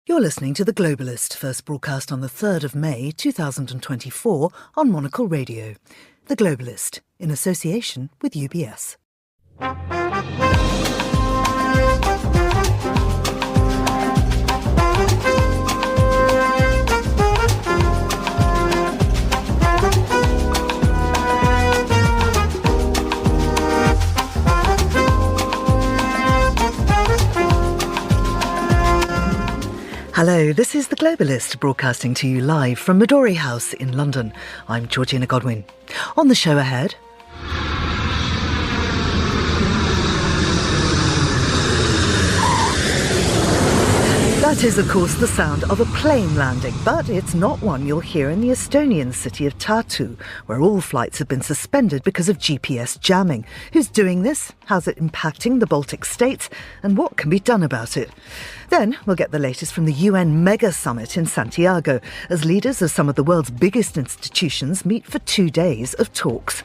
You're listening to The Globalist, first broadcast on the 3rd of May 2024 on Monocle Radio. The Globalist, in association with UBS. Hello, this is The Globalist, broadcasting to you live from Midori House in London. I'm Georgina Godwin. On the show ahead... That is, of course, the sound of a plane landing, but it's not one you'll hear in the Estonian city of Tartu, where all flights have been suspended because of GPS jamming. Who's doing this? How's it impacting the Baltic states? And what can be done about it? Then we'll get the latest from the UN Mega Summit in Santiago, as leaders of some of the world's biggest institutions meet for 2 days of talks.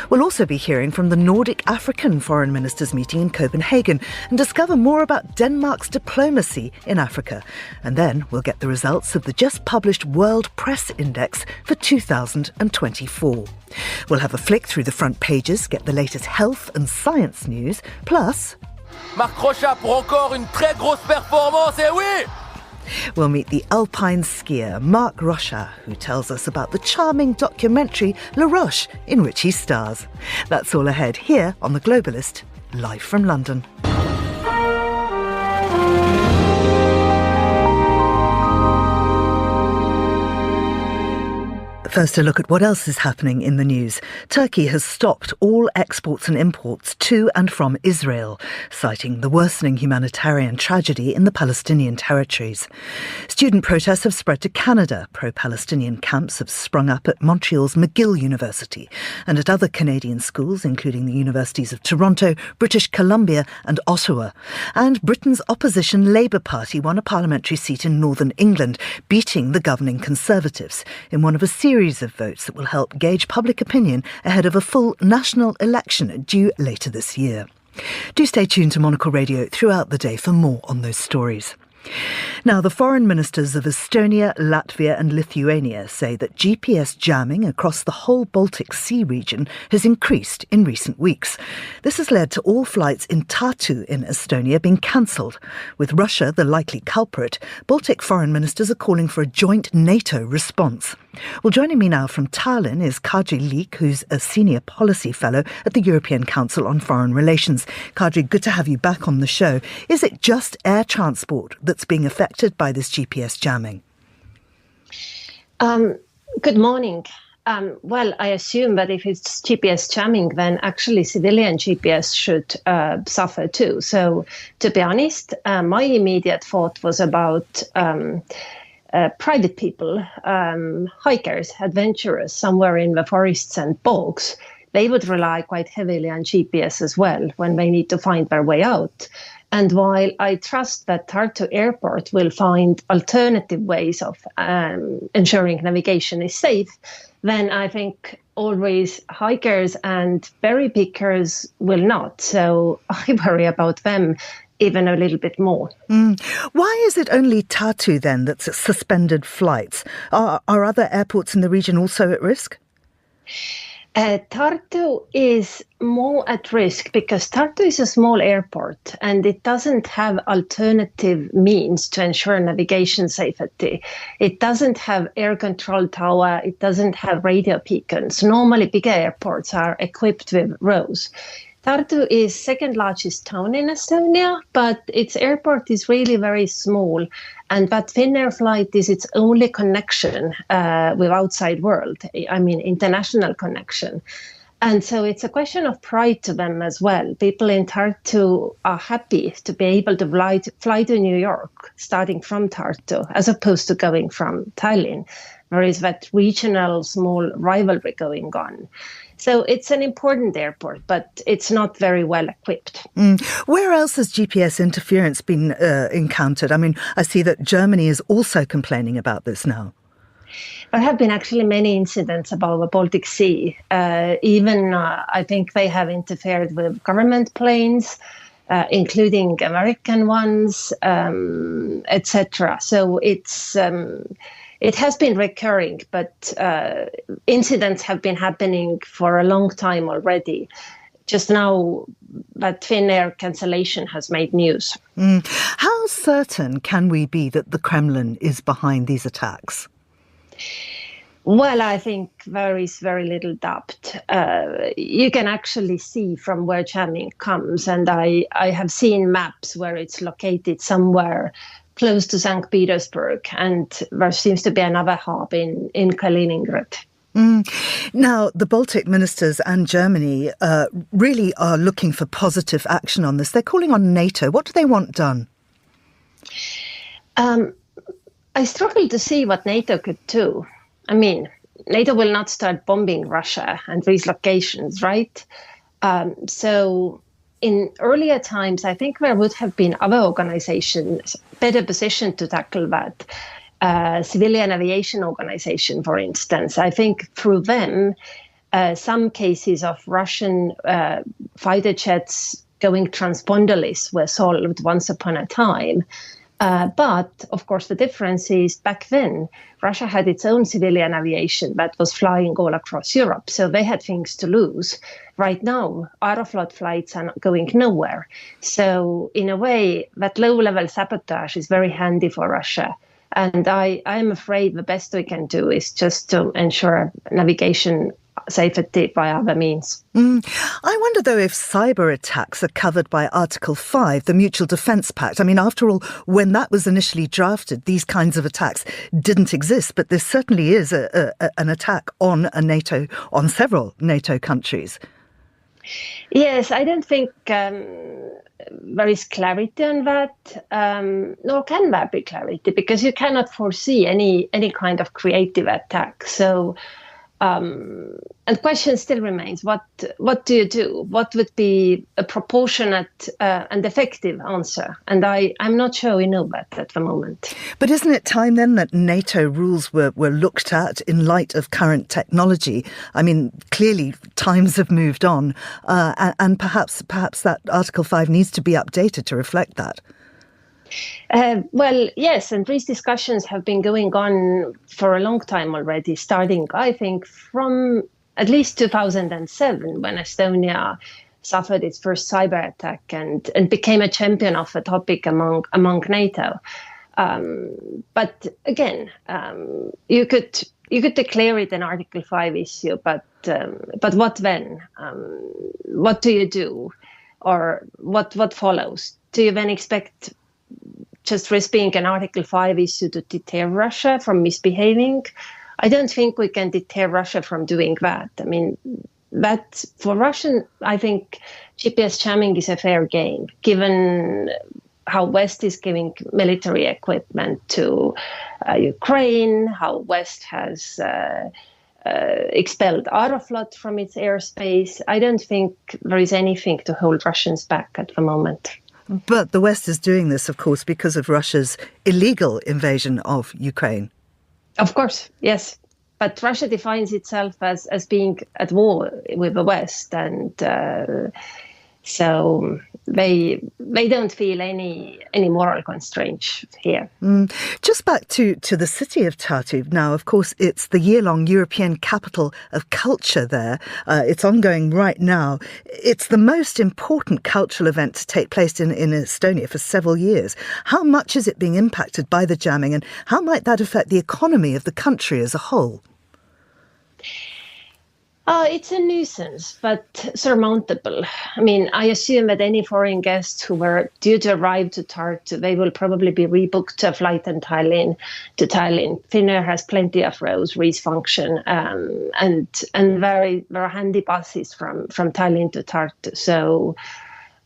We'll also be hearing from the Nordic African foreign ministers meeting in Copenhagen and discover more about Denmark's diplomacy in Africa. And then we'll get the results of the just published World Press Index for 2024. We'll have a flick through the front pages, get the latest health and science news, plus... Marc Rochat pour encore une très grosse performance, et oui! We'll meet the alpine skier Marc Rochat, who tells us about the charming documentary Roche, in which he stars. That's all ahead here on The Globalist, live from London. First, a look at what else is happening in the news. Turkey has stopped all exports and imports to and from Israel, citing the worsening humanitarian tragedy in the Palestinian territories. Student protests have spread to Canada. Pro-Palestinian camps have sprung up at Montreal's McGill University and at other Canadian schools, including the universities of Toronto, British Columbia and Ottawa. And Britain's opposition Labour Party won a parliamentary seat in Northern England, beating the governing Conservatives in one of a series of votes that will help gauge public opinion ahead of a full national election due later this year. Do stay tuned to Monocle Radio throughout the day for more on those stories. Now, the foreign ministers of Estonia, Latvia and Lithuania say that GPS jamming across the whole Baltic Sea region has increased in recent weeks. This has led to all flights in Tartu in Estonia being cancelled. With Russia the likely culprit, Baltic foreign ministers are calling for a joint NATO response. Well, joining me now from Tallinn is Kadri Liik, who's a senior policy fellow at the European Council on Foreign Relations. Kadri, good to have you back on the show. Is it just air transport that's being affected by this GPS jamming? Good morning. Well, I assume that if it's GPS jamming, then actually civilian GPS should suffer too. So, to be honest, my immediate thought was about private people, hikers, adventurers, somewhere in the forests and bogs. They would rely quite heavily on GPS as well when they need to find their way out. And while I trust that Tartu Airport will find alternative ways of ensuring navigation is safe, then I think always hikers and berry pickers will not. So I worry about them even a little bit more. Why is it only Tartu then that's suspended flights? Are other airports in the region also at risk? Tartu is more at risk because Tartu is a small airport and it doesn't have alternative means to ensure navigation safety. It doesn't have air control tower. It doesn't have radio beacons. Normally, bigger airports are equipped with those. Tartu is second largest town in Estonia, but its airport is really very small. And that Finnair flight is its only connection with outside world, I mean, international connection. And so it's a question of pride to them as well. People in Tartu are happy to be able to fly to New York, starting from Tartu, as opposed to going from Tallinn. There is that regional small rivalry going on. So it's an important airport, but it's not very well equipped. Where else has GPS interference been encountered? I mean, I see that Germany is also complaining about this now. There have been actually many incidents about the Baltic Sea. I think they have interfered with government planes. including American ones, etc. So it has been recurring, but incidents have been happening for a long time already. Just now, that Finnair cancellation has made news. How certain can we be that the Kremlin is behind these attacks? Well, I think there is very little doubt. You can actually see from where jamming comes, and I have seen maps where it's located somewhere close to St. Petersburg, and there seems to be another hub in Kaliningrad. Now, the Baltic ministers and Germany really are looking for positive action on this. They're calling on Nato. What do they want done? I struggle to see what Nato could do. I mean, NATO will not start bombing Russia and these locations, right? So in earlier times, I think there would have been other organizations better positioned to tackle that. Civilian aviation organization, for instance. I think through them, some cases of Russian fighter jets going transponderless were solved once upon a time. But, of course, the difference is back then, Russia had its own civilian aviation that was flying all across Europe. So they had things to lose. Right now, Aeroflot flights are going nowhere. So, in a way, that low-level sabotage is very handy for Russia. And I'm afraid the best we can do is just to ensure navigation safety by other means. I wonder, though, if cyber attacks are covered by Article 5, the Mutual Defence Pact. I mean, after all, when that was initially drafted, these kinds of attacks didn't exist. But there certainly is an attack on several NATO countries. Yes, I don't think there is clarity on that, nor can there be clarity, because you cannot foresee any kind of creative attack. So, and question still remains: what do you do? What would be a proportionate and effective answer? And I'm not sure we know that at the moment. But isn't it time then that NATO rules were looked at in light of current technology? I mean, clearly times have moved on, and perhaps that Article 5 needs to be updated to reflect that. Well, yes, and these discussions have been going on for a long time already, starting, I think, from at least 2007, when Estonia suffered its first cyber attack and became a champion of the topic among NATO. But again, you could declare it an Article 5 issue, but what then? What do you do, or what follows? Do you then expect just this being an Article 5 issue to deter Russia from misbehaving? I don't think we can deter Russia from doing that. I mean, that for Russian, I think GPS jamming is a fair game, given how West is giving military equipment to Ukraine, how West has expelled Aeroflot from its airspace. I don't think there is anything to hold Russians back at the moment. But the West is doing this, of course, because of Russia's illegal invasion of Ukraine. Of course, yes. But Russia defines itself as being at war with the West, and so they don't feel any moral constraints here. Just back to the city of Tartu now. Of course, it's the year-long European Capital of Culture there. It's ongoing right now. It's the most important cultural event to take place in Estonia for several years. How much is it being impacted by the jamming, and how might that affect the economy of the country as a whole? It's a nuisance, but surmountable. I mean, I assume that any foreign guests who were due to arrive to Tartu, they will probably be rebooked a flight to Tallinn. Finnair has plenty of rows, function, and very, very handy buses from Tallinn to Tartu. So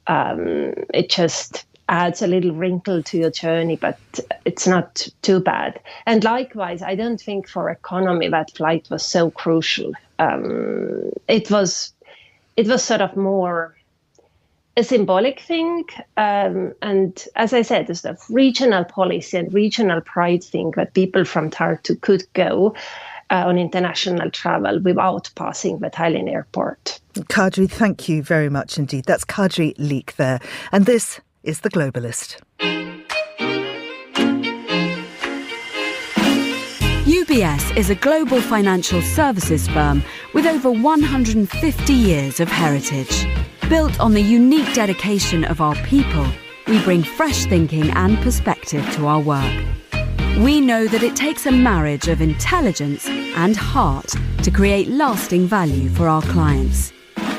it just adds a little wrinkle to your journey, but it's not too bad. And likewise, I don't think for economy that flight was so crucial. It was sort of more a symbolic thing. And as I said, there's a regional policy and regional pride thing that people from Tartu could go. on international travel without passing the Tallinn airport. Kadri, thank you very much indeed. That's Kadri Leek there. And this is The Globalist. UBS is a global financial services firm with over 150 years of heritage. Built on the unique dedication of our people, we bring fresh thinking and perspective to our work. We know that it takes a marriage of intelligence and heart to create lasting value for our clients.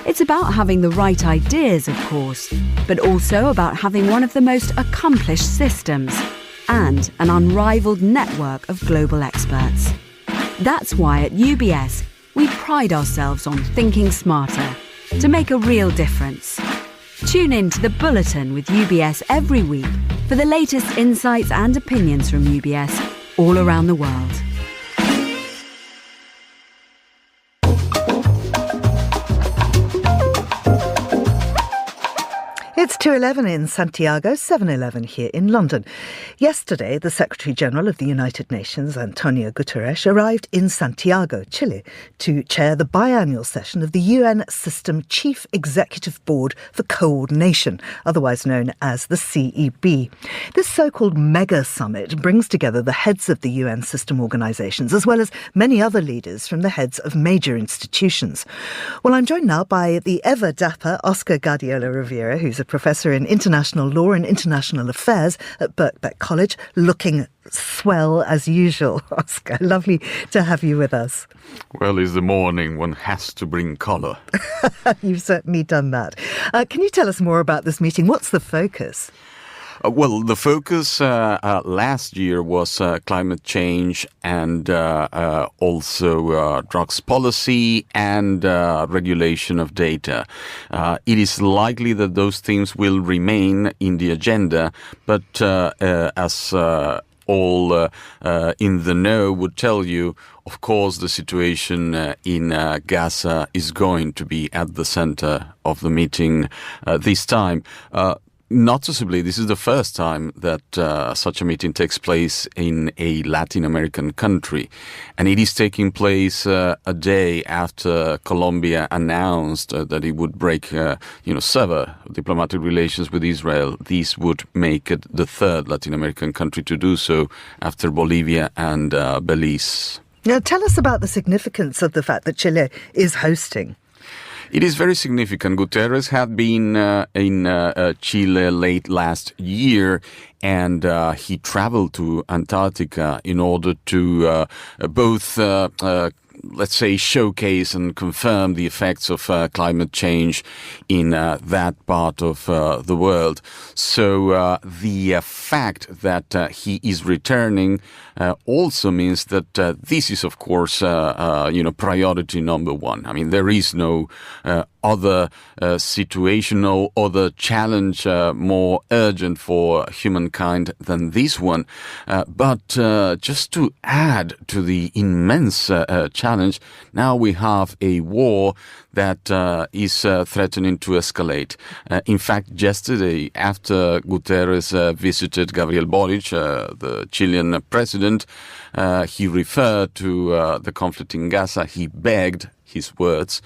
It's about having the right ideas, of course, but also about having one of the most accomplished systems and an unrivaled network of global experts. That's why at UBS, we pride ourselves on thinking smarter to make a real difference. Tune in to The Bulletin with UBS every week for the latest insights and opinions from UBS all around the world. It's 2:11 in Santiago, 7:11 here in London. Yesterday, the Secretary-General of the United Nations, Antonio Guterres, arrived in Santiago, Chile, to chair the biannual session of the UN System Chief Executive Board for Coordination, otherwise known as the CEB. This so-called mega summit brings together the heads of the UN system organisations, as well as many other leaders from the heads of major institutions. Well, I'm joined now by the ever dapper Oscar Guardiola Rivera, who's a professor in international law and international affairs at Birkbeck College, looking swell as usual. Oscar, lovely to have you with us. Well, it's the morning. One has to bring colour. You've certainly done that. Can you tell us more about this meeting? What's the focus? Well, the focus last year was climate change and also drugs policy and regulation of data. It is likely that those themes will remain in the agenda, but as all in the know would tell you, of course, the situation in Gaza is going to be at the center of the meeting this time. Noticeably, this is the first time that such a meeting takes place in a Latin American country, and it is taking place a day after Colombia announced that it would sever diplomatic relations with Israel. This would make it the third Latin American country to do so after Bolivia and Belize. Now, tell us about the significance of the fact that Chile is hosting. It is very significant. Guterres had been in Chile late last year, and he traveled to Antarctica in order to both let's say, showcase and confirm the effects of climate change in that part of the world. So the fact that he is returning also means that this is, of course, priority number one. I mean, there is no other situation, no other challenge more urgent for humankind than this one. But just to add to the immense challenge, now we have a war that is threatening to escalate. In fact, yesterday, after Guterres visited Gabriel Boric, the Chilean president, he referred to the conflict in Gaza. He begged, his words,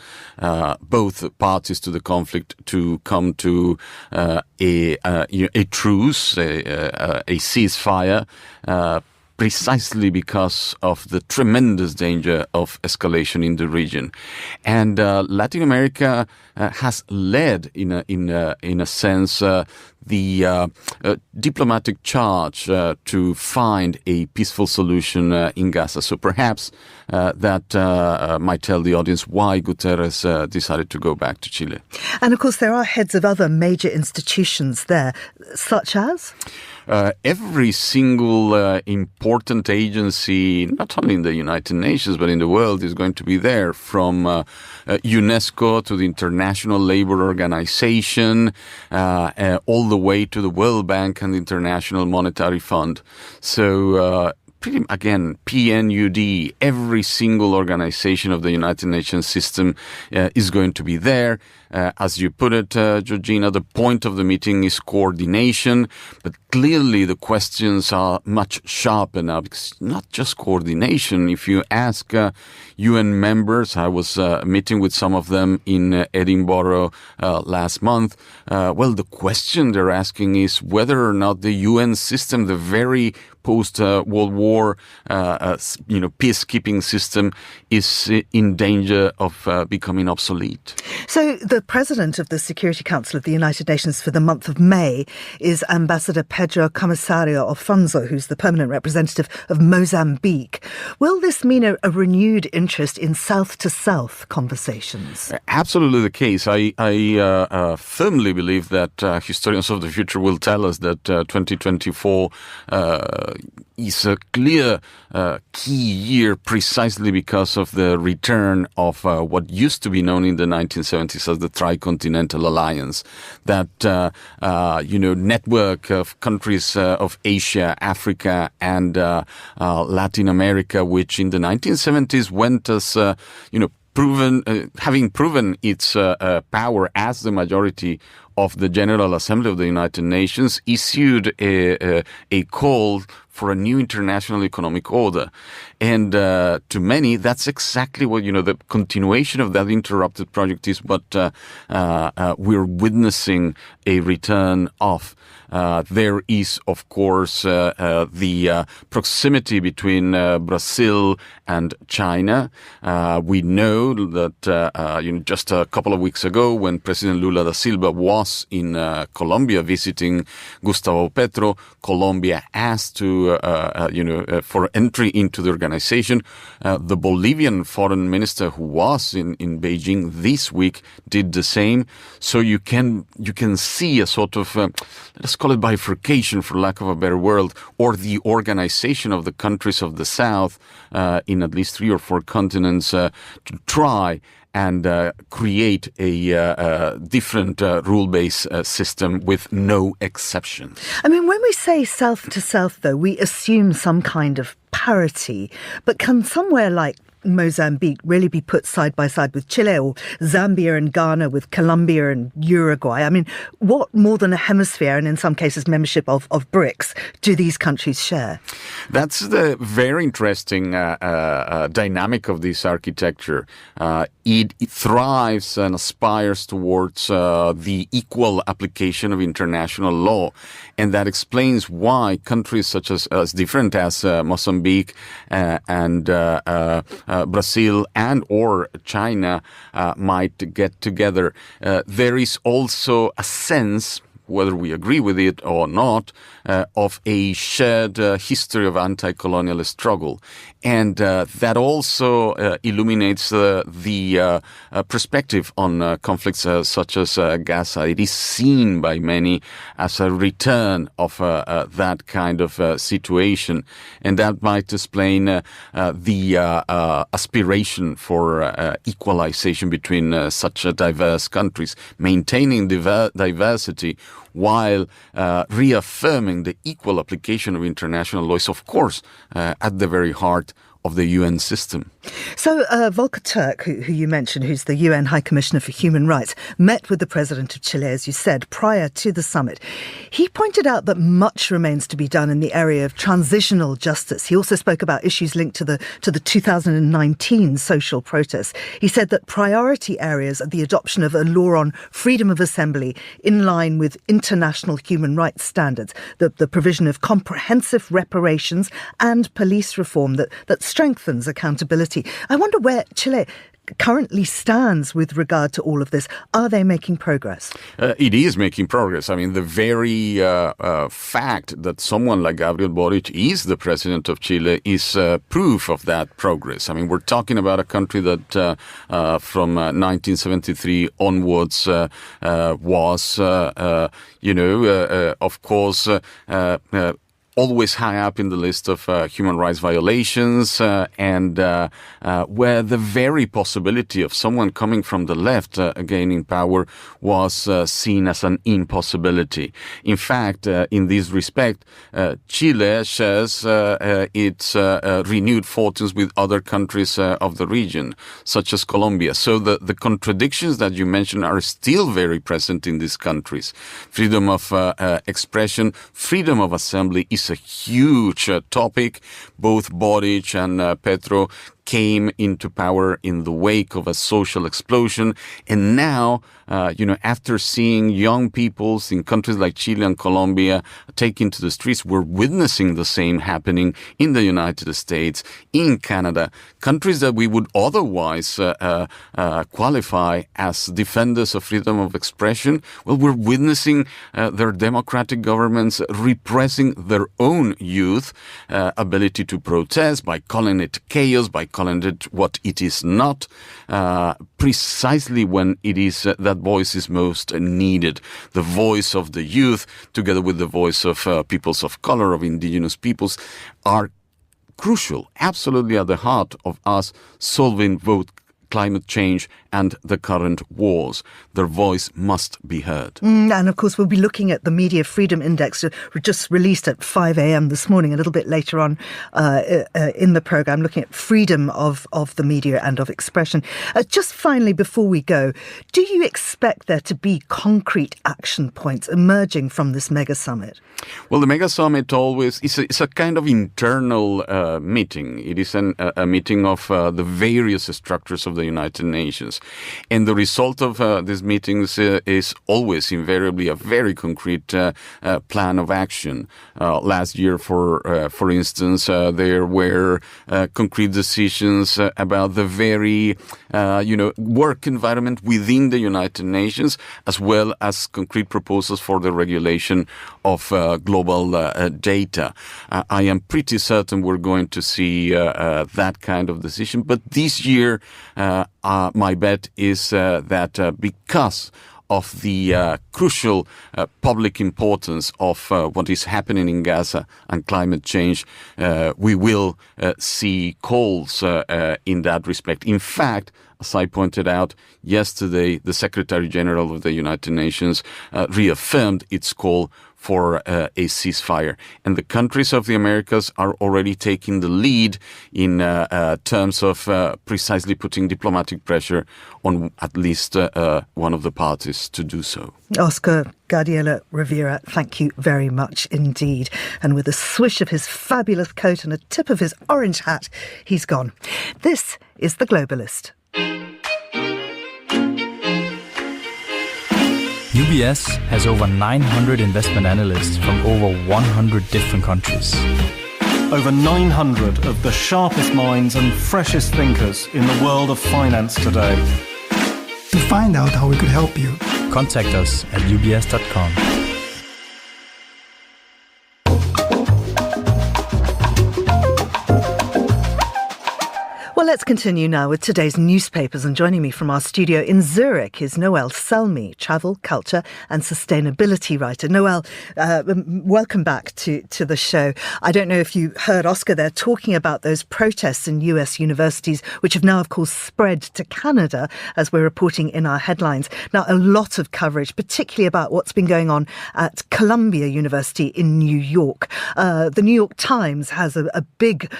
both parties to the conflict to come to a truce, a ceasefire, precisely because of the tremendous danger of escalation in the region. And Latin America has led, in a sense, the diplomatic charge to find a peaceful solution in Gaza. So perhaps that might tell the audience why Guterres decided to go back to Chile. And of course, there are heads of other major institutions there, such as? Every single important agency, not only in the United Nations, but in the world, is going to be there, from UNESCO to the International Labour Organization, all the way to the World Bank and the International Monetary Fund. So, again, PNUD, every single organization of the United Nations system is going to be there. As you put it, Georgina, the point of the meeting is coordination, but clearly the questions are much sharper now, because not just coordination. If you ask UN members, I was meeting with some of them in Edinburgh last month, well, the question they're asking is whether or not the UN system, the very post-World War, peacekeeping system is in danger of becoming obsolete. So the president of the Security Council of the United Nations for the month of May is Ambassador Pedro Comissário Afonso, who's the permanent representative of Mozambique. Will this mean a renewed interest in South-to-South conversations? Absolutely the case. I firmly believe that historians of the future will tell us that 2024 is a clear key year precisely because of the return of what used to be known in the 1970s as the Tricontinental Alliance, that network of countries of Asia, Africa, and Latin America, which in the 1970s went as having proven its power as the majority of the General Assembly of the United Nations, issued a call for a new international economic order. And to many, that's exactly what, the continuation of that interrupted project is what we're witnessing a return of. There is, of course, the proximity between Brazil and China. We know that, just a couple of weeks ago, when President Lula da Silva was in Colombia visiting Gustavo Petro, Colombia asked to, for entry into the organization. The Bolivian foreign minister, who was in Beijing this week, did the same. So you can see a sort of let's call it bifurcation, for lack of a better word, or the organization of the countries of the South in at least 3 or 4 continents to try and create a different rule-based system with no exceptions. I mean, when we say South to South, though, we assume some kind of parity, but can somewhere like Mozambique really be put side by side with Chile, or Zambia and Ghana with Colombia and Uruguay? I mean, what more than a hemisphere, and in some cases membership of BRICS, do these countries share? That's the very interesting dynamic of this architecture. It thrives and aspires towards the equal application of international law. And that explains why countries such as different as Mozambique and Brazil and or China might get together. There is also a sense, whether we agree with it or not, of a shared history of anti-colonial struggle. And that also illuminates the perspective on conflicts such as Gaza. It is seen by many as a return of that kind of situation. And that might explain the aspiration for equalization between such diverse countries, maintaining diversity while reaffirming the equal application of international law is, of course, at the very heart of the UN system. So Volker Turk, who you mentioned, who's the UN High Commissioner for Human Rights, met with the President of Chile, as you said, prior to the summit. He pointed out that much remains to be done in the area of transitional justice. He also spoke about issues linked to the 2019 social protests. He said that priority areas are the adoption of a law on freedom of assembly in line with international human rights standards, the provision of comprehensive reparations and police reform that strengthens accountability. I wonder where Chile currently stands with regard to all of this. Are they making progress? It is making progress. I mean, the very fact that someone like Gabriel Boric is the president of Chile is proof of that progress. I mean, we're talking about a country that from 1973 onwards was, of course, always high up in the list of human rights violations, and where the very possibility of someone coming from the left gaining power was seen as an impossibility. In fact, in this respect, Chile shares its renewed fortunes with other countries of the region, such as Colombia. So the contradictions that you mentioned are still very present in these countries. Freedom of expression, freedom of assembly is a huge topic. Both Boric and Petro came into power in the wake of a social explosion. And now, after seeing young peoples in countries like Chile and Colombia taken to the streets, we're witnessing the same happening in the United States, in Canada, countries that we would otherwise qualify as defenders of freedom of expression. Well, we're witnessing their democratic governments repressing their own youth ability to protest by calling it chaos, by calling it what it is not, precisely when it is that voice is most needed. The voice of the youth, together with the voice of peoples of color, of indigenous peoples, are crucial, absolutely at the heart of us solving both climate change and the current wars. Their voice must be heard. And of course, we'll be looking at the Media Freedom Index, just released at 5 a.m. this morning, a little bit later on in the programme, looking at freedom of the media and of expression. Just finally, before we go, do you expect there to be concrete action points emerging from this mega summit? Well, the mega summit always is a kind of internal meeting. It is a meeting of the various structures of the United Nations. And the result of these meetings is always invariably a very concrete plan of action. Last year, for instance, there were concrete decisions about the very work environment within the United Nations, as well as concrete proposals for the regulation of global data. I am pretty certain we're going to see that kind of decision. But this year, my bet is that because of the crucial public importance of what is happening in Gaza and climate change, we will see calls in that respect. In fact, as I pointed out yesterday, the Secretary General of the United Nations reaffirmed its call for a ceasefire. And the countries of the Americas are already taking the lead in terms of precisely putting diplomatic pressure on at least one of the parties to do so. Oscar Gardiela Rivera, thank you very much indeed. And with a swish of his fabulous coat and a tip of his orange hat, he's gone. This is The Globalist. UBS has over 900 investment analysts from over 100 different countries. Over 900 of the sharpest minds and freshest thinkers in the world of finance today. To find out how we could help you, contact us at ubs.com. Well, let's continue now with today's newspapers, and joining me from our studio in Zurich is Noelle Selmy, travel, culture and sustainability writer. Noelle, welcome back to the show. I don't know if you heard Oscar there talking about those protests in US universities, which have now, of course, spread to Canada, as we're reporting in our headlines. Now, a lot of coverage, particularly about what's been going on at Columbia University in New York. The New York Times has a big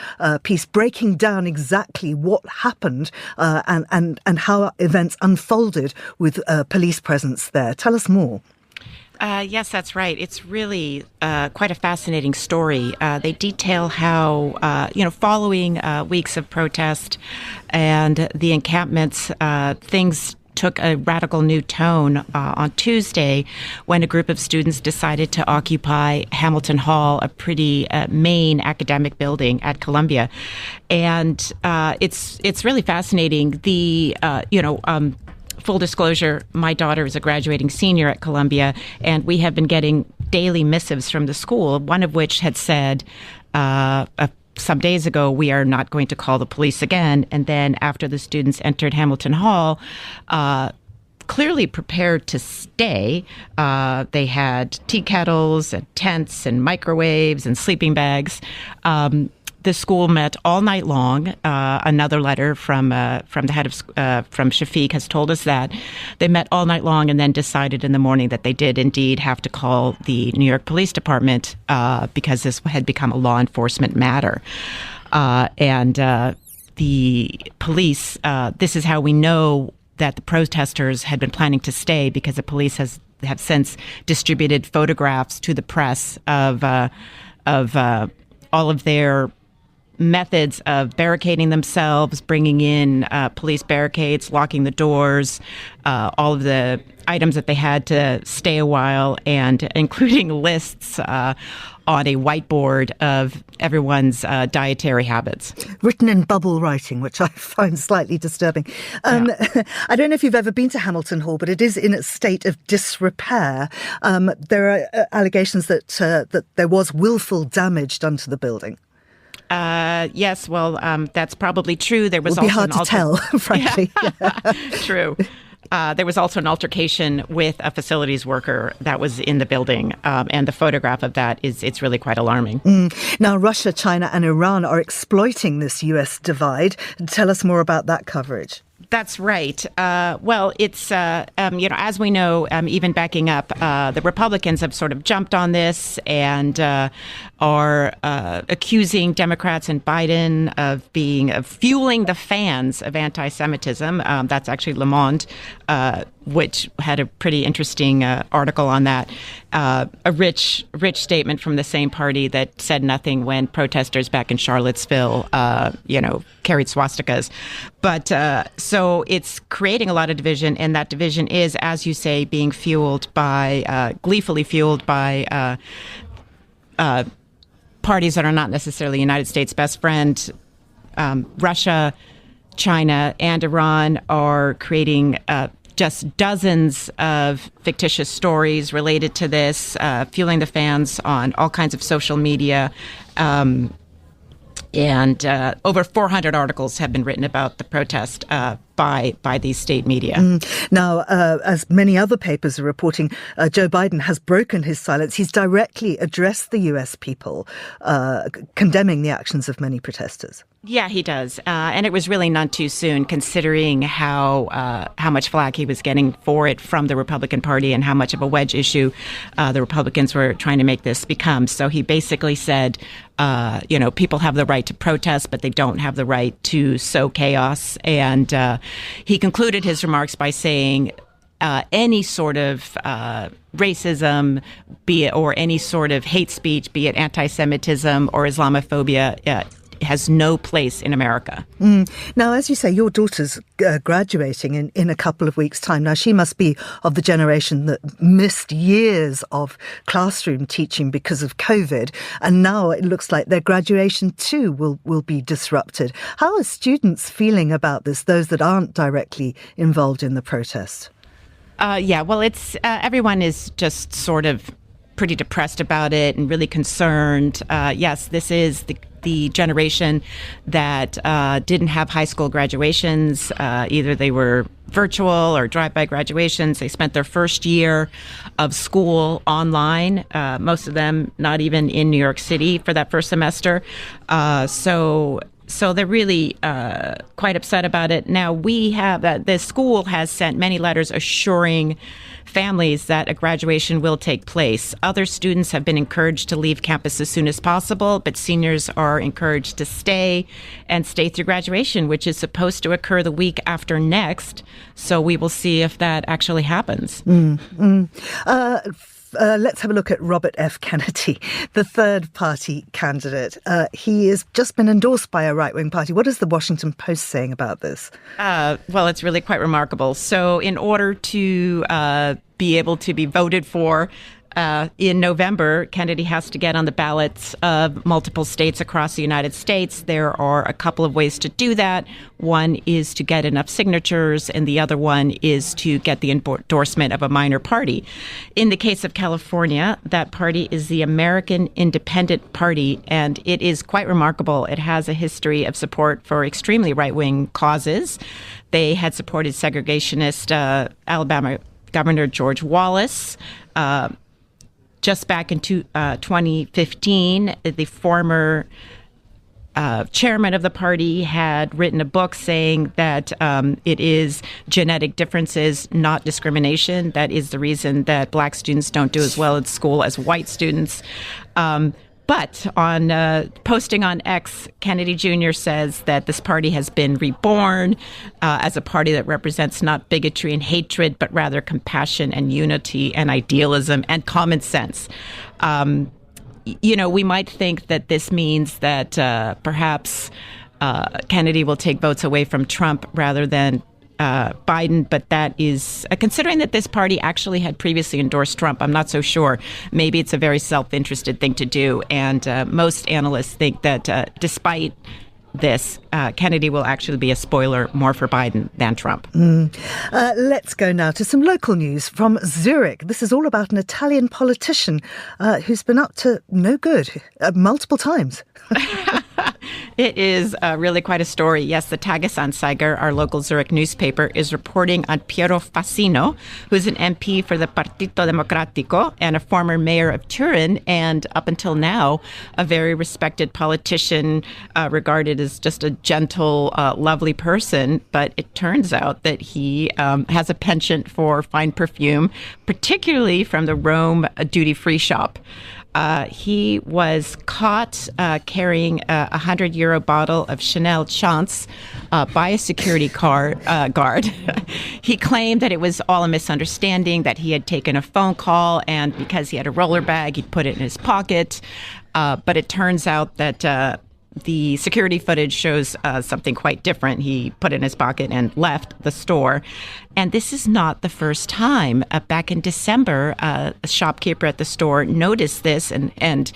piece breaking down exactly what happened and how events unfolded with police presence there. Tell us more. Yes, that's right. It's really quite a fascinating story. They detail how, following weeks of protest and the encampments, things took a radical new tone on Tuesday when a group of students decided to occupy Hamilton Hall, a pretty main academic building at Columbia. And it's really fascinating. Full disclosure, my daughter is a graduating senior at Columbia, and we have been getting daily missives from the school, one of which had said some days ago, we are not going to call the police again. And then after the students entered Hamilton Hall, clearly prepared to stay. They had tea kettles and tents and microwaves and sleeping bags. The school met all night long. Another letter from the head of from Shafiq has told us that they met all night long and then decided in the morning that they did indeed have to call the New York Police Department because this had become a law enforcement matter. And the police, this is how we know that the protesters had been planning to stay, because the police have since distributed photographs to the press of all of their methods of barricading themselves, bringing in police barricades, locking the doors, all of the items that they had to stay a while, and including lists on a whiteboard of everyone's dietary habits. Written in bubble writing, which I find slightly disturbing. I don't know if you've ever been to Hamilton Hall, but it is in a state of disrepair. There are allegations that there was willful damage done to the building. Yes, well, that's probably true. There was also be hard to tell, frankly. True. There was also an altercation with a facilities worker that was in the building, and the photograph of that it's really quite alarming. Now, Russia, China, and Iran are exploiting this U.S. divide. Tell us more about that coverage. That's right. Well, it's, as we know, even backing up, the Republicans have sort of jumped on this and are accusing Democrats and Biden of fueling the fans of anti-Semitism. That's actually Le Monde, which had a pretty interesting article on that. A rich statement from the same party that said nothing when protesters back in Charlottesville, carried swastikas. But so it's creating a lot of division, and that division is, as you say, being gleefully fueled by parties that are not necessarily the United States' best friend. Russia, China, and Iran are creating just dozens of fictitious stories related to this, fueling the fans on all kinds of social media. And over 400 articles have been written about the protest by these state media. Now, as many other papers are reporting, Joe Biden has broken his silence. He's directly addressed the U.S. people, condemning the actions of many protesters. Yeah, he does. And it was really none too soon, considering how much flack he was getting for it from the Republican Party and how much of a wedge issue the Republicans were trying to make this become. So he basically said, people have the right to protest, but they don't have the right to sow chaos. And he concluded his remarks by saying any sort of racism, be it, or any sort of hate speech, be it anti-Semitism or Islamophobia, has no place in America. Now, as you say, your daughter's graduating in a couple of weeks' time. Now, she must be of the generation that missed years of classroom teaching because of COVID. And now it looks like their graduation too will be disrupted. How are students feeling about this, those that aren't directly involved in the protest? Well, it's everyone is just sort of pretty depressed about it and really concerned. Yes, this is the generation that didn't have high school graduations. Either they were virtual or drive-by graduations. They spent their first year of school online, most of them not even in New York City for that first semester. So they're really quite upset about it. Now, the school has sent many letters assuring families that a graduation will take place. Other students have been encouraged to leave campus as soon as possible, but seniors are encouraged to stay through graduation, which is supposed to occur the week after next. So we will see if that actually happens. Let's have a look at Robert F. Kennedy, the third party candidate. He has just been endorsed by a right-wing party. What is the Washington Post saying about this? Well, it's really quite remarkable. So in order to be able to be voted for in November, Kennedy has to get on the ballots of multiple states across the United States. There are a couple of ways to do that. One is to get enough signatures, and the other one is to get the endorsement of a minor party. In the case of California, that party is the American Independent Party, and it is quite remarkable. It has a history of support for extremely right-wing causes. They had supported segregationist Alabama Governor George Wallace. Just back in 2015, the former chairman of the party had written a book saying that it is genetic differences, not discrimination. That is the reason that black students don't do as well at school as white students. But on posting on X, Kennedy Jr. says that this party has been reborn as a party that represents not bigotry and hatred, but rather compassion and unity and idealism and common sense. We might think that this means that perhaps Kennedy will take votes away from Trump rather than Biden, but that is, considering that this party actually had previously endorsed Trump, I'm not so sure. Maybe it's a very self-interested thing to do. And most analysts think that despite this, Kennedy will actually be a spoiler more for Biden than Trump. Let's go now to some local news from Zurich. This is all about an Italian politician who's been up to no good multiple times. It is really quite a story. Yes, the Tagesanzeiger, our local Zurich newspaper, is reporting on Piero Fasino, who's an MP for the Partito Democratico and a former mayor of Turin, and up until now, a very respected politician, regarded as just a gentle, lovely person. But it turns out that he has a penchant for fine perfume, particularly from the Rome duty-free shop. He was caught carrying a 100-euro bottle of Chanel Chance by a security guard. He claimed that it was all a misunderstanding, that he had taken a phone call, and because he had a roller bag, he'd put it in his pocket. But it turns out that the security footage shows something quite different. He put it in his pocket and left the store. And this is not the first time. Back in December, a shopkeeper at the store noticed this and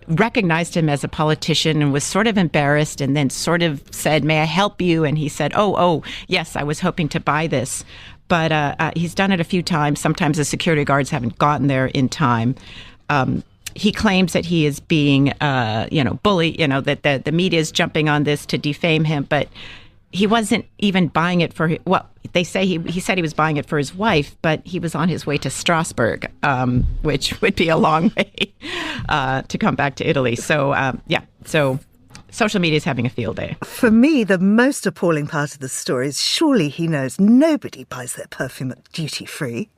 recognized him as a politician and was sort of embarrassed, and then sort of said, "May I help you?" And he said, oh, yes, I was hoping to buy this. But he's done it a few times. Sometimes the security guards haven't gotten there in time. He claims that he is being, bullied, that the media is jumping on this to defame him, but he wasn't even buying it for, they say he said he was buying it for his wife, but he was on his way to Strasbourg, which would be a long way to come back to Italy. So, so social media is having a field day. For me, the most appalling part of the story is surely he knows nobody buys their perfume at duty-free.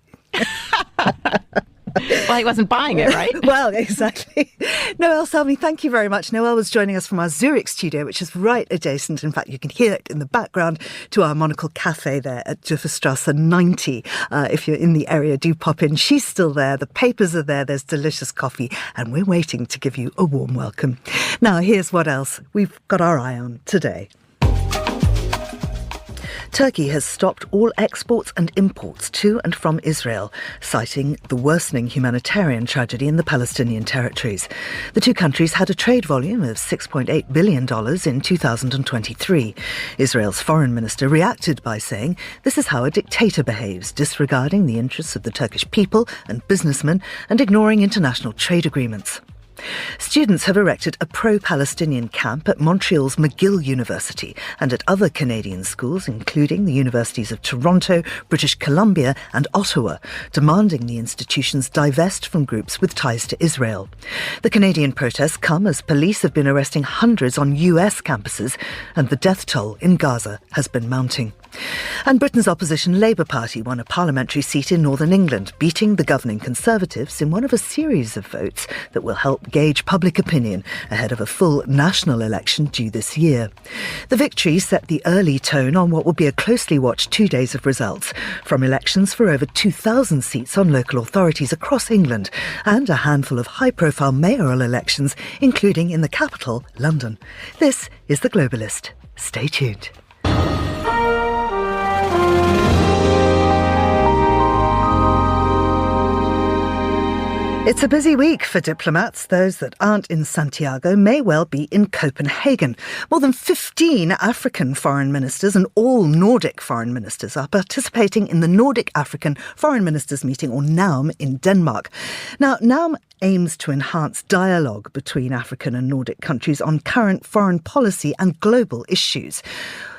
Well, he wasn't buying it, right? Well, exactly. Noelle Salmi, thank you very much. Noelle was joining us from our Zurich studio, which is right adjacent. In fact, you can hear it in the background to our Monocle Cafe there at Dufferstrasse 90. If you're in the area, do pop in. She's still there. The papers are there. There's delicious coffee. And we're waiting to give you a warm welcome. Now, here's what else we've got our eye on today. Turkey has stopped all exports and imports to and from Israel, citing the worsening humanitarian tragedy in the Palestinian territories. The two countries had a trade volume of $6.8 billion in 2023. Israel's foreign minister reacted by saying this is how a dictator behaves, disregarding the interests of the Turkish people and businessmen and ignoring international trade agreements. Students have erected a pro-Palestinian camp at Montreal's McGill University and at other Canadian schools, including the universities of Toronto, British Columbia and Ottawa, demanding the institutions divest from groups with ties to Israel. The Canadian protests come as police have been arresting hundreds on US campuses, and the death toll in Gaza has been mounting. And Britain's opposition Labour Party won a parliamentary seat in Northern England, beating the governing Conservatives in one of a series of votes that will help gauge public opinion ahead of a full national election due this year. The victory set the early tone on what will be a closely watched 2 days of results, from elections for over 2,000 seats on local authorities across England and a handful of high-profile mayoral elections, including in the capital, London. This is The Globalist. Stay tuned. It's a busy week for diplomats. Those that aren't in Santiago may well be in Copenhagen. More than 15 African foreign ministers and all Nordic foreign ministers are participating in the Nordic African Foreign Ministers meeting, or NAUM, in Denmark. Now, NAUM aims to enhance dialogue between African and Nordic countries on current foreign policy and global issues.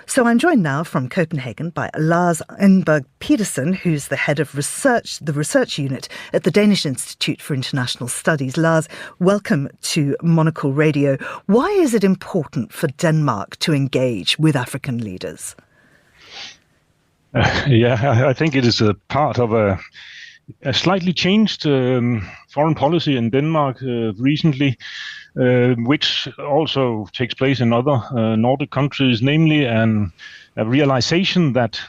So I'm joined now from Copenhagen by Lars Enberg Peterson, who's the head of the research unit at the Danish Institute for International Studies. Lars, welcome to Monocle Radio. Why is it important for Denmark to engage with African leaders? I think it is a part of a slightly changed foreign policy in Denmark recently, which also takes place in other Nordic countries, namely a realization that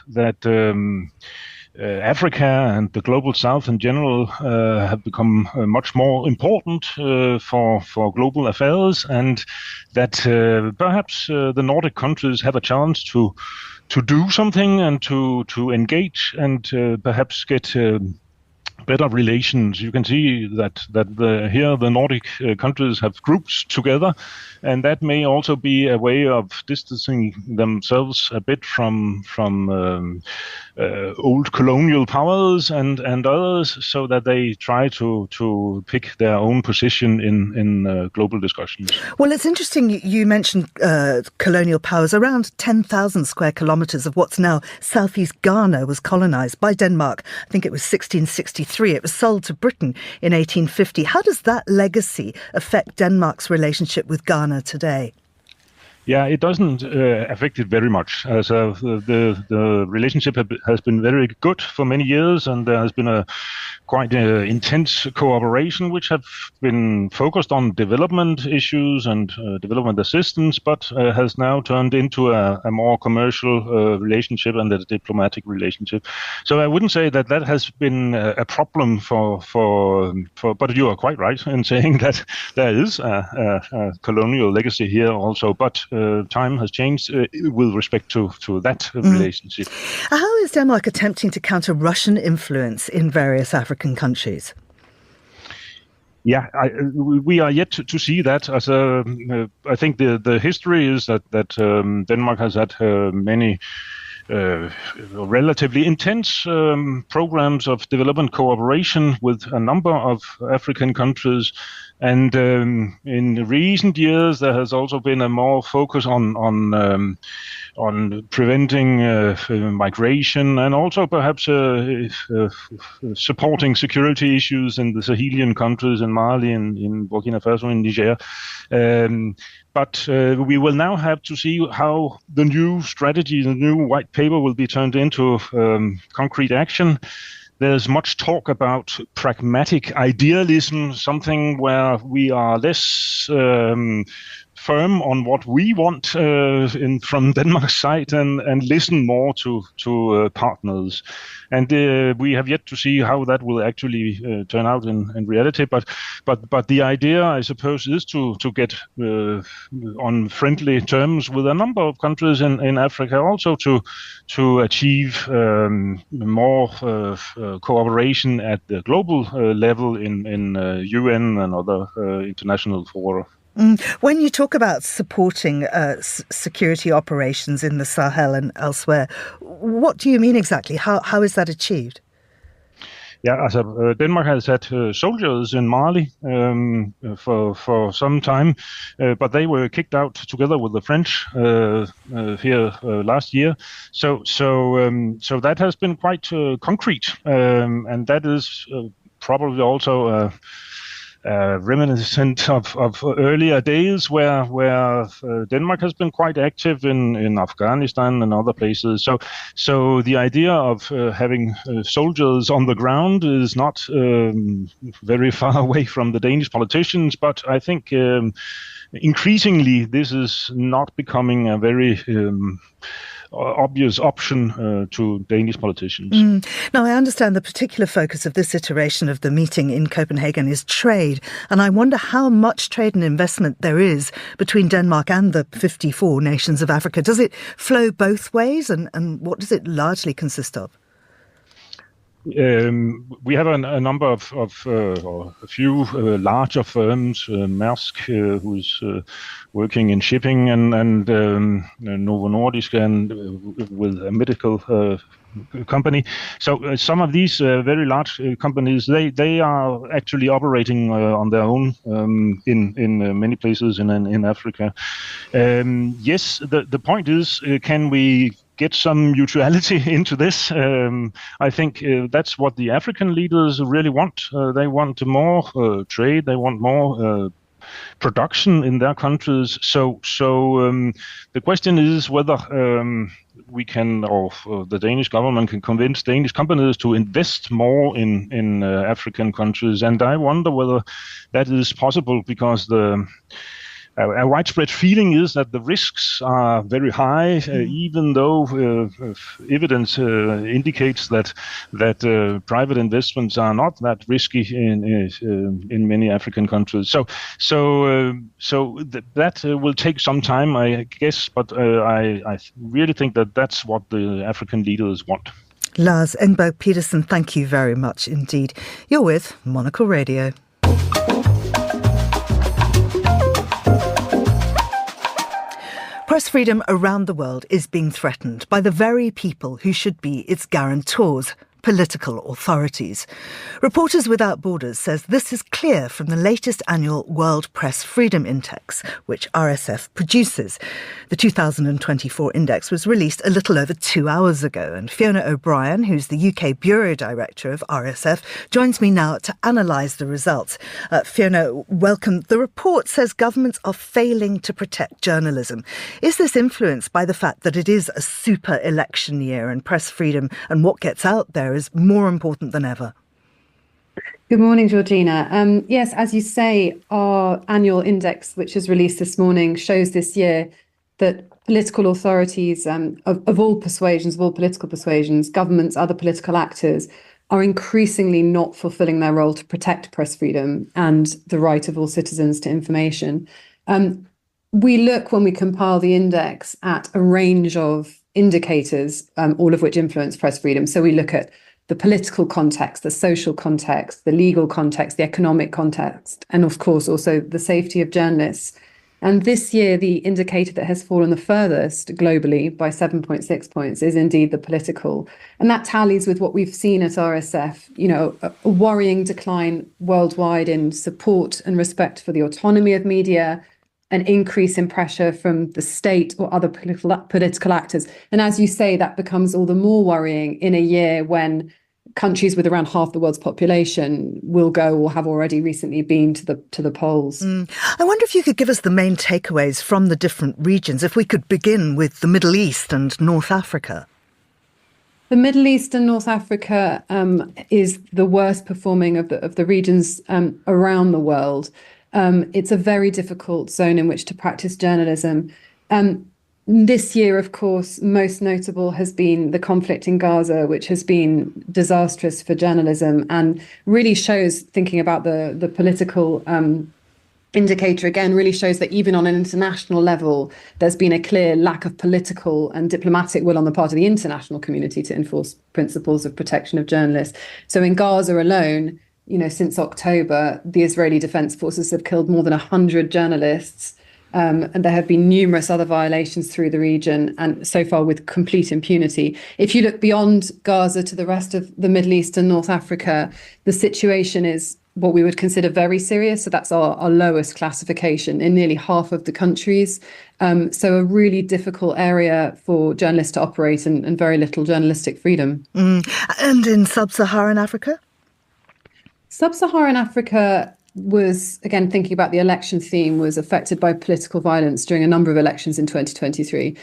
Africa and the global south in general have become much more important for global affairs, and that perhaps the Nordic countries have a chance to do something and to engage and perhaps get better relations. You can see that here the Nordic countries have groups together, and that may also be a way of distancing themselves a bit from old colonial powers and others, so that they try to pick their own position in global discussions. Well, it's interesting you mentioned colonial powers. Around 10,000 square kilometres of what's now southeast Ghana was colonised by Denmark. I think it was 1663. It was sold to Britain in 1850. How does that legacy affect Denmark's relationship with Ghana today? Yeah, it doesn't affect it very much. The relationship has been very good for many years, and there has been a quite intense cooperation, which have been focused on development issues and development assistance, but has now turned into a more commercial relationship and a diplomatic relationship. So I wouldn't say that has been a problem for. But you are quite right in saying that there is a colonial legacy here also. But time has changed with respect to that relationship. How is Denmark attempting to counter Russian influence in various African countries? Yeah, we are yet to see that. I think the history is that Denmark has had many relatively intense programs of development cooperation with a number of African countries. And in recent years, there has also been a more focus on preventing migration, and also perhaps supporting security issues in the Sahelian countries, in Mali, in Burkina Faso, in Niger. But we will now have to see how the new strategy, the new white paper, will be turned into concrete action. There's much talk about pragmatic idealism, something where we are less firm on what we want from Denmark's side and listen more to partners. And we have yet to see how that will actually turn out in reality. But the idea, I suppose, is to get on friendly terms with a number of countries in Africa, also to achieve more cooperation at the global level in UN and other international fora. When you talk about supporting security operations in the Sahel and elsewhere, what do you mean exactly? How is that achieved? Yeah, Denmark has had soldiers in Mali for some time, but they were kicked out together with the French here last year. So that has been quite concrete, and that is probably also reminiscent of earlier days where Denmark has been quite active in Afghanistan and other places. So the idea of having soldiers on the ground is not very far away from the Danish politicians, but I think increasingly this is not becoming a very obvious option to Danish politicians. Now, I understand the particular focus of this iteration of the meeting in Copenhagen is trade, and I wonder how much trade and investment there is between Denmark and the 54 nations of Africa. Does it flow both ways, and what does it largely consist of? We have a number of or a few larger firms, Maersk, who's working in shipping, and Novo Nordisk, and with a medical company. So some of these very large companies, they are actually operating on their own in many places in Africa. Yes, the point is, can we get some mutuality into this? I think that's what the African leaders really want. They want more trade. They want more production in their countries. So the question is whether we can, or the Danish government can convince Danish companies to invest more in African countries. And I wonder whether that is possible, because a widespread feeling is that the risks are very high, even though evidence indicates that private investments are not that risky in many African countries. So that will take some time, I guess, but I really think that that's what the African leaders want. Lars Enberg Peterson, thank you very much indeed. You're with Monocle Radio. Press freedom around the world is being threatened by the very people who should be its guarantors, political authorities. Reporters Without Borders says this is clear from the latest annual World Press Freedom Index, which RSF produces. The 2024 index was released a little over 2 hours ago, and Fiona OBrien, who's the UK Bureau Director of RSF, joins me now to analyse the results. Fiona, welcome. The report says governments are failing to protect journalism. Is this influenced by the fact that it is a super election year and press freedom and what gets out there is more important than ever? Good morning, Georgina. Yes, as you say, our annual index, which is released this morning, shows this year that political authorities of all persuasions, of all political persuasions, governments, other political actors, are increasingly not fulfilling their role to protect press freedom and the right of all citizens to information. We look, when we compile the index, at a range of indicators, all of which influence press freedom. So we look at the political context, the social context, the legal context, the economic context, and of course also the safety of journalists. And this year, the indicator that has fallen the furthest globally by 7.6 points is indeed the political. And that tallies with what we've seen at RSF, a worrying decline worldwide in support and respect for the autonomy of media, an increase in pressure from the state or other political actors. And as you say, that becomes all the more worrying in a year when countries with around half the world's population will go or have already recently been to the polls. I wonder if you could give us the main takeaways from the different regions, if we could begin with the Middle East and North Africa. The Middle East and North Africa is the worst performing of the regions around the world. It's a very difficult zone in which to practice journalism. This year, of course, most notable has been the conflict in Gaza, which has been disastrous for journalism and really shows, thinking about the political indicator again, really shows that even on an international level, there's been a clear lack of political and diplomatic will on the part of the international community to enforce principles of protection of journalists. So in Gaza alone, since October, the Israeli Defense Forces have killed more than 100 journalists. And there have been numerous other violations through the region, and so far with complete impunity. If you look beyond Gaza to the rest of the Middle East and North Africa, the situation is what we would consider very serious. So that's our lowest classification in nearly half of the countries. So a really difficult area for journalists to operate and very little journalistic freedom. And in sub-Saharan Africa? Sub-Saharan Africa was, again, thinking about the election theme, was affected by political violence during a number of elections in 2023.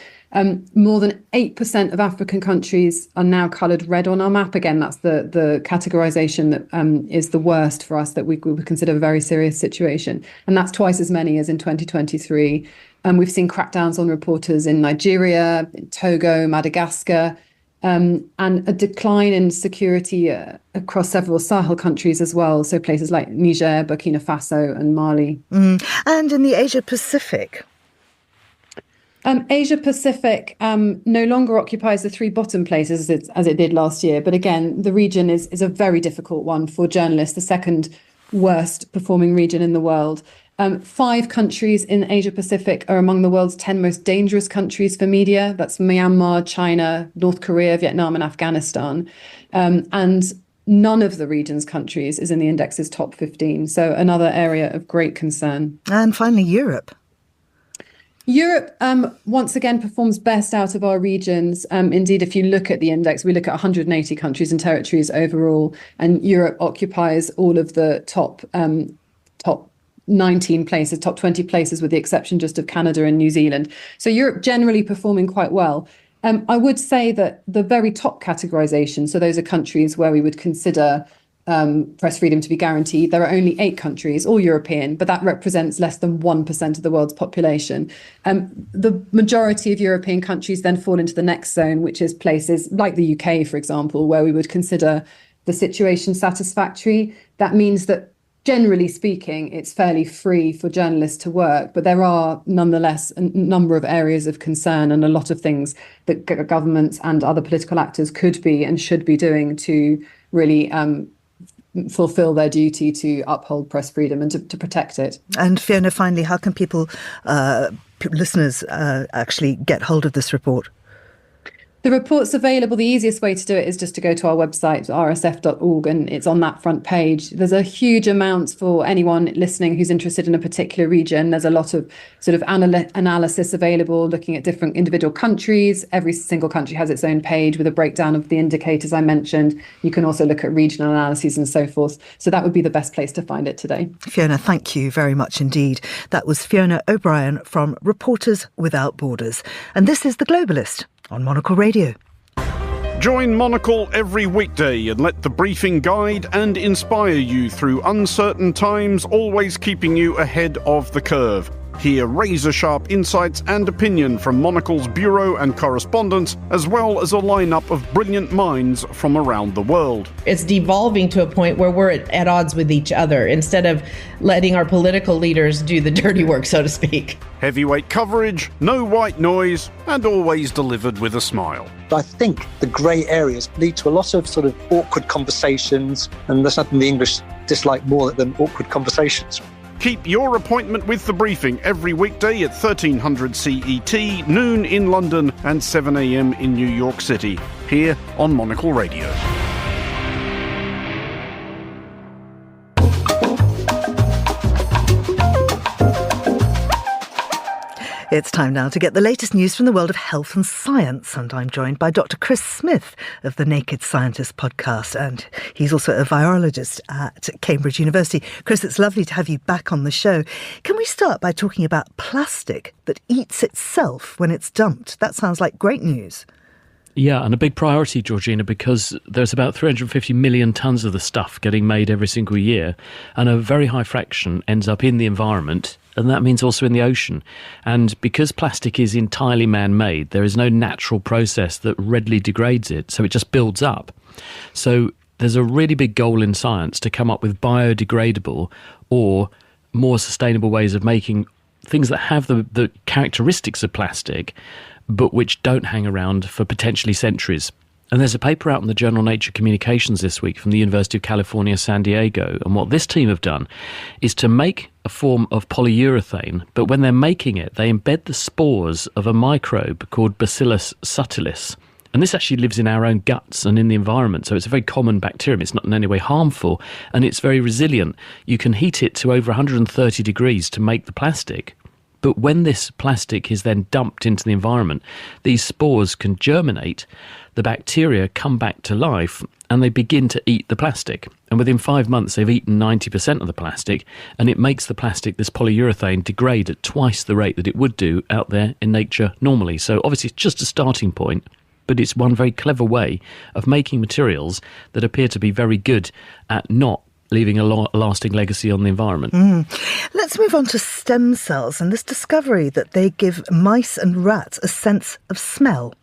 More than 8% of African countries are now coloured red on our map. Again, that's the categorisation that is the worst for us, that we would consider a very serious situation. And that's twice as many as in 2023. We've seen crackdowns on reporters in Nigeria, in Togo, Madagascar, and a decline in security across several Sahel countries as well. So places like Niger, Burkina Faso and Mali. And in the Asia Pacific? Asia Pacific no longer occupies the 3 bottom places as it did last year. But again, the region is a very difficult one for journalists, the second worst performing region in the world. 5 countries in Asia Pacific are among the world's 10 most dangerous countries for media. That's Myanmar, China, North Korea, Vietnam, and Afghanistan. And none of the region's countries is in the index's top 15. So another area of great concern. And finally, Europe. Europe, once again, performs best out of our regions. Indeed, if you look at the index, we look at 180 countries and territories overall, and Europe occupies all of the top 19 places, top 20 places, with the exception just of Canada and New Zealand. So Europe generally performing quite well. I would say that the very top categorization, so those are countries where we would consider press freedom to be guaranteed. There are only 8 countries, all European, but that represents less than 1% of the world's population. The majority of European countries then fall into the next zone, which is places like the UK, for example, where we would consider the situation satisfactory. That means that, generally speaking, it's fairly free for journalists to work, but there are nonetheless a number of areas of concern and a lot of things that governments and other political actors could be and should be doing to really fulfill their duty to uphold press freedom and to protect it. And Fiona, finally, how can people, listeners, actually get hold of this report? The report's available. The easiest way to do it is just to go to our website, rsf.org, and it's on that front page. There's a huge amount for anyone listening who's interested in a particular region. There's a lot of sort of analysis available, looking at different individual countries. Every single country has its own page with a breakdown of the indicators I mentioned. You can also look at regional analyses and so forth. So that would be the best place to find it today. Fiona, thank you very much indeed. That was Fiona OBrien from Reporters Without Borders. And this is The Globalist on Monocle Radio. Join Monocle every weekday and let the briefing guide and inspire you through uncertain times, always keeping you ahead of the curve. Hear razor-sharp insights and opinion from Monocle's bureau and correspondents, as well as a lineup of brilliant minds from around the world. It's devolving to a point where we're at odds with each other instead of letting our political leaders do the dirty work, so to speak. Heavyweight coverage, no white noise, and always delivered with a smile. I think the grey areas lead to a lot of sort of awkward conversations, and there's nothing the English dislike more than awkward conversations. Keep your appointment with The Briefing every weekday at 1300 CET, noon in London and 7 a.m. in New York City, here on Monocle Radio. It's time now to get the latest news from the world of health and science, and I'm joined by Dr. Chris Smith of the Naked Scientist podcast, and he's also a virologist at Cambridge University. Chris, it's lovely to have you back on the show. Can we start by talking about plastic that eats itself when it's dumped? That sounds like great news. Yeah, and a big priority, Georgina, because there's about 350 million tonnes of the stuff getting made every single year, and a very high fraction ends up in the environment, and that means also in the ocean. And because plastic is entirely man-made, there is no natural process that readily degrades it, so it just builds up. So there's a really big goal in science to come up with biodegradable or more sustainable ways of making things that have the characteristics of plastic, but which don't hang around for potentially centuries. And there's a paper out in the journal Nature Communications this week from the University of California, San Diego. And what this team have done is to make a form of polyurethane, but when they're making it, they embed the spores of a microbe called Bacillus subtilis. And this actually lives in our own guts and in the environment. So it's a very common bacterium. It's not in any way harmful, and it's very resilient. You can heat it to over 130 degrees to make the plastic. But when this plastic is then dumped into the environment, these spores can germinate, the bacteria come back to life, and they begin to eat the plastic. And within 5 months, they've eaten 90% of the plastic, and it makes the plastic, this polyurethane, degrade at twice the rate that it would do out there in nature normally. So obviously it's just a starting point, but it's one very clever way of making materials that appear to be very good at not leaving a lasting legacy on the environment. Let's move on to stem cells and this discovery that they give mice and rats a sense of smell.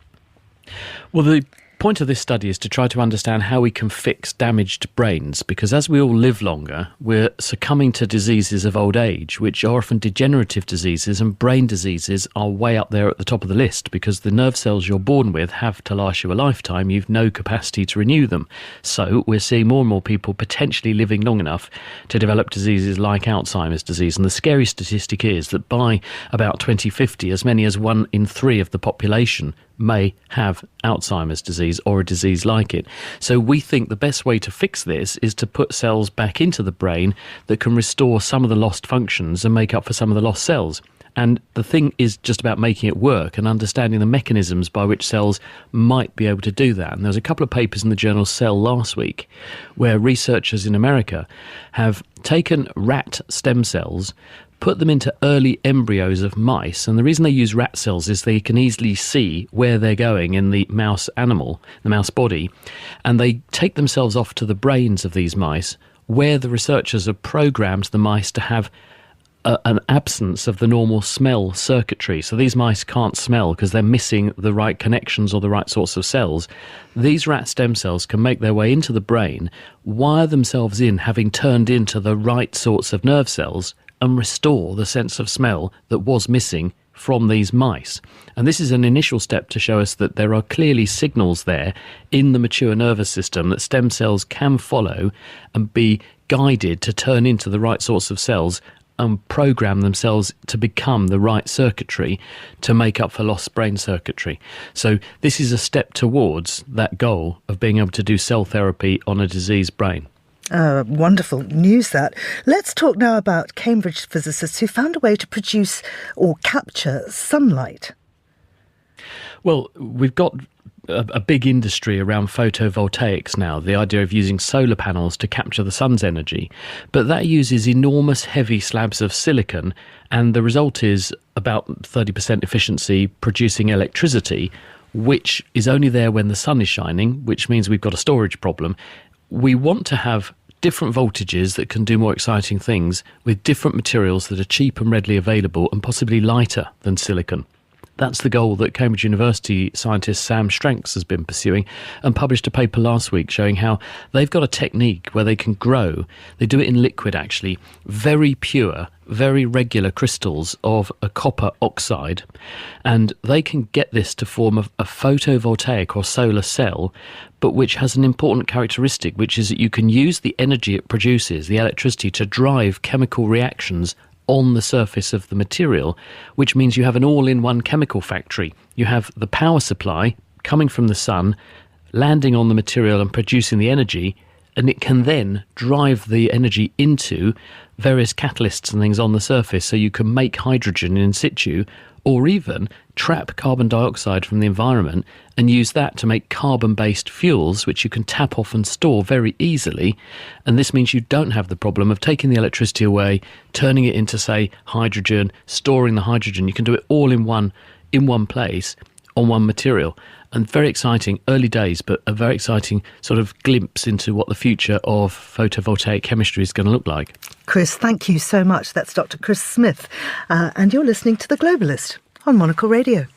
Well, point of this study is to try to understand how we can fix damaged brains, because as we all live longer, we're succumbing to diseases of old age, which are often degenerative diseases, and brain diseases are way up there at the top of the list because the nerve cells you're born with have to last you a lifetime. You've no capacity to renew them. So we're seeing more and more people potentially living long enough to develop diseases like Alzheimer's disease. And the scary statistic is that by about 2050, as many as 1 in 3 of the population may have Alzheimer's disease or a disease like it. So we think the best way to fix this is to put cells back into the brain that can restore some of the lost functions and make up for some of the lost cells. And the thing is just about making it work and understanding the mechanisms by which cells might be able to do that. And there was a couple of papers in the journal Cell last week where researchers in America have taken rat stem cells, put them into early embryos of mice, and the reason they use rat cells is they can easily see where they're going in the mouse animal, the mouse body, and they take themselves off to the brains of these mice, where the researchers have programmed the mice to have an absence of the normal smell circuitry. So these mice can't smell because they're missing the right connections or the right sorts of cells. These rat stem cells can make their way into the brain, wire themselves in, having turned into the right sorts of nerve cells, and restore the sense of smell that was missing from these mice. And this is an initial step to show us that there are clearly signals there in the mature nervous system that stem cells can follow and be guided to turn into the right sorts of cells and program themselves to become the right circuitry to make up for lost brain circuitry. So this is a step towards that goal of being able to do cell therapy on a diseased brain. Wonderful news that. Let's talk now about Cambridge physicists who found a way to produce or capture sunlight. Well, we've got a big industry around photovoltaics now, the idea of using solar panels to capture the sun's energy. But that uses enormous heavy slabs of silicon, and the result is about 30% efficiency producing electricity, which is only there when the sun is shining, which means we've got a storage problem. We want to have different voltages that can do more exciting things with different materials that are cheap and readily available and possibly lighter than silicon. That's the goal that Cambridge University scientist Sam Stranks has been pursuing, and published a paper last week showing how they've got a technique where they can grow, they do it in liquid actually, very pure, very regular crystals of a copper oxide, and they can get this to form a photovoltaic or solar cell, but which has an important characteristic, which is that you can use the energy it produces, the electricity, to drive chemical reactions on the surface of the material, which means you have an all-in-one chemical factory. You have the power supply coming from the sun, landing on the material and producing the energy, and it can then drive the energy into various catalysts and things on the surface, so you can make hydrogen in situ, or even trap carbon dioxide from the environment and use that to make carbon-based fuels, which you can tap off and store very easily. And this means you don't have the problem of taking the electricity away, turning it into, say, hydrogen, storing the hydrogen. You can do it all in one place on one material. And very exciting, early days, but a very exciting sort of glimpse into what the future of photovoltaic chemistry is going to look like. Chris, thank you so much. That's Dr. Chris Smith. And you're listening to The Globalist on Monocle Radio.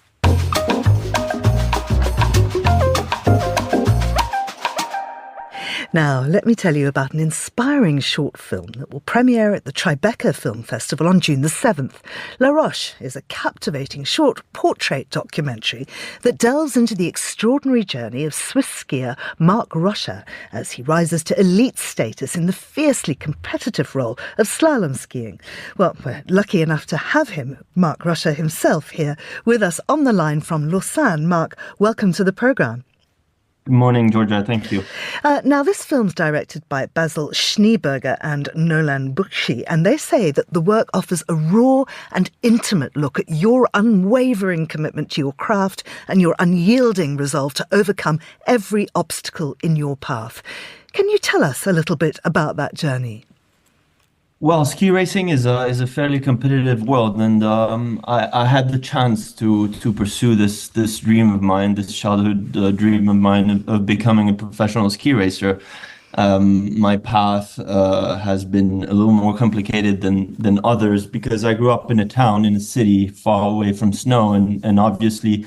Now, let me tell you about an inspiring short film that will premiere at the Tribeca Film Festival on June the 7th. La Roche is a captivating short portrait documentary that delves into the extraordinary journey of Swiss skier Marc Rochat as he rises to elite status in the fiercely competitive role of slalom skiing. Well, we're lucky enough to have him, Marc Rochat himself, here with us on the line from Lausanne. Marc, welcome to the programme. Good morning, Georgia. Thank you. Now, this film's directed by Basil Schneeberger and Nolan Bukshi, and they say that the work offers a raw and intimate look at your unwavering commitment to your craft and your unyielding resolve to overcome every obstacle in your path. Can you tell us a little bit about that journey? Well, ski racing is a fairly competitive world, and I had the chance to pursue this dream of mine, this childhood dream of mine of becoming a professional ski racer. My path has been a little more complicated than others because I grew up in a city far away from snow, and obviously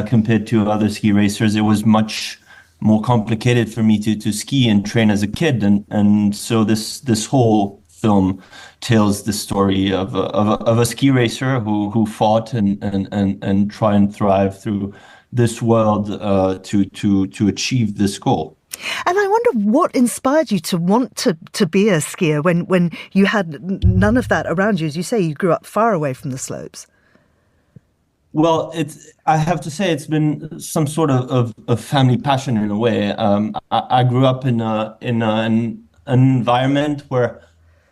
compared to other ski racers, it was much more complicated for me to ski and train as a kid, and so this whole film tells the story of a ski racer who fought and try and thrive through this world to achieve this goal. And I wonder what inspired you to want to be a skier when you had none of that around you. As you say, you grew up far away from the slopes. Well, I have to say it's been some sort of family passion in a way. I grew up in an environment where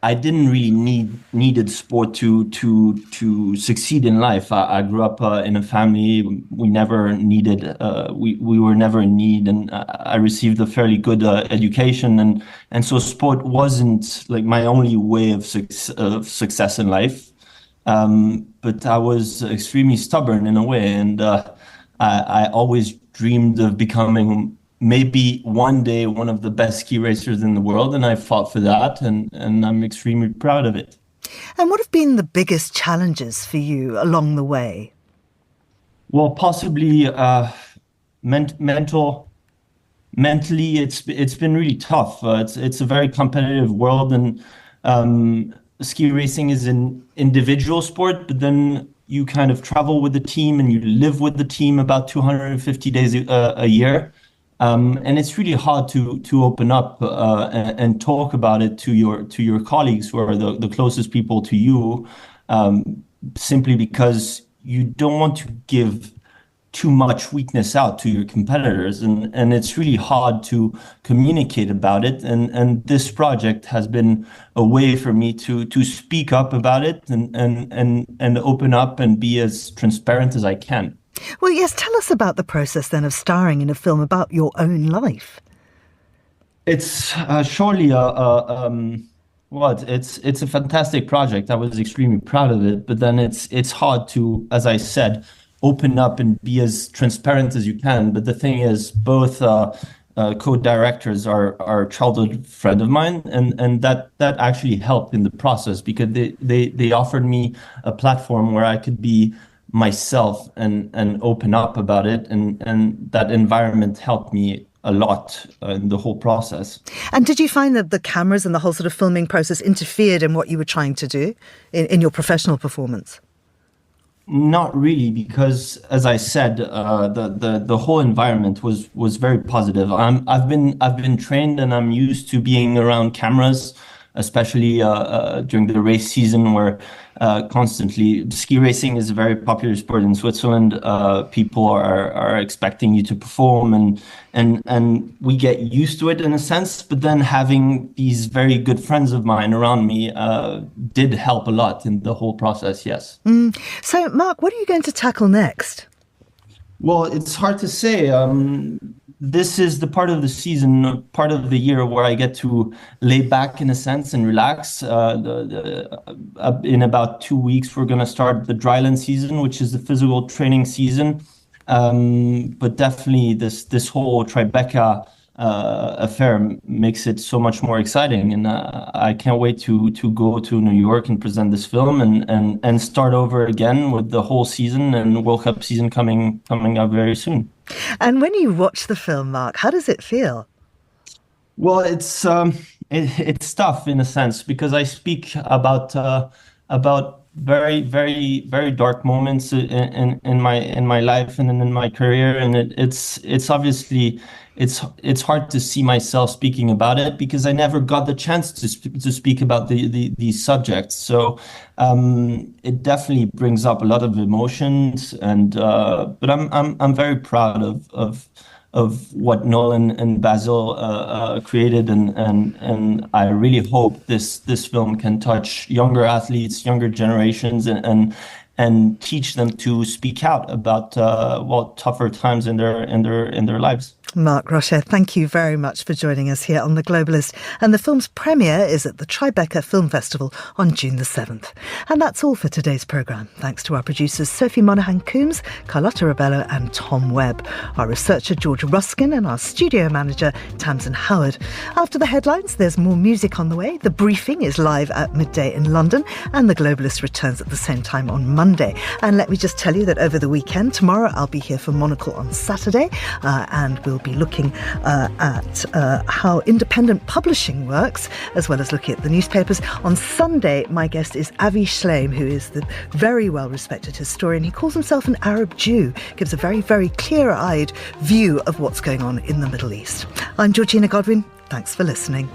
I didn't really needed sport to succeed in life. I grew up in a family we never needed. We were never in need, and I received a fairly good education, and so sport wasn't like my only way of success in life. But I was extremely stubborn in a way, and I always dreamed of becoming maybe one day one of the best ski racers in the world, and I fought for that, and I'm extremely proud of it. And what have been the biggest challenges for you along the way? Well, possibly mentally, it's been really tough. It's a very competitive world, and ski racing is an individual sport, but then you kind of travel with the team and you live with the team about 250 days a year. And it's really hard to open up and talk about it to your colleagues who are the closest people to you, simply because you don't want to give too much weakness out to your competitors, and it's really hard to communicate about it. And this project has been a way for me to speak up about it and open up and be as transparent as I can. Well, yes, tell us about the process then of starring in a film about your own life. It's surely it's a fantastic project. I was extremely proud of it, but then it's hard to, as I said, open up and be as transparent as you can. But the thing is, both co-directors are a childhood friend of mine, and that actually helped in the process, because they offered me a platform where I could be myself and open up about it, and that environment helped me a lot in the whole process. And did you find that the cameras and the whole sort of filming process interfered in what you were trying to do in your professional performance? Not really, because as I said, the whole environment was very positive. I've been trained, and I'm used to being around cameras, especially during the race season, where constantly ski racing is a very popular sport in Switzerland. People are expecting you to perform, and we get used to it in a sense. But then having these very good friends of mine around me did help a lot in the whole process. Yes. So, Marc, what are you going to tackle next? Well, it's hard to say. This is the part of the season, part of the year where I get to lay back in a sense and relax. In about 2 weeks, we're going to start the dryland season, which is the physical training season. But definitely this whole Tribeca affair makes it so much more exciting. And I can't wait to go to New York and present this film and start over again with the whole season and World Cup season coming up very soon. And when you watch the film, Marc, how does it feel? Well, it's tough in a sense, because I speak about very, very, very dark moments in my life and in my career, and it's obviously it's hard to see myself speaking about it, because I never got the chance to speak about these subjects. So it definitely brings up a lot of emotions, and but I'm very proud of what Nolan and Basil created, and I really hope this film can touch younger athletes, younger generations, and teach them to speak out about tougher times in their lives. Marc Rochat, thank you very much for joining us here on The Globalist. And the film's premiere is at the Tribeca Film Festival on June the 7th. And that's all for today's programme. Thanks to our producers Sophie Monaghan-Coombs, Carlotta Rebello and Tom Webb, our researcher George Ruskin, and our studio manager Tamsin Howard. After the headlines, there's more music on the way. The Briefing is live at midday in London, and The Globalist returns at the same time on Monday. Monday. And let me just tell you that over the weekend, tomorrow I'll be here for Monocle on Saturday, and we'll be looking at how independent publishing works, as well as looking at the newspapers. On Sunday, my guest is Avi Shleim, who is the very well-respected historian. He calls himself an Arab Jew, gives a very, very clear-eyed view of what's going on in the Middle East. I'm Georgina Godwin. Thanks for listening.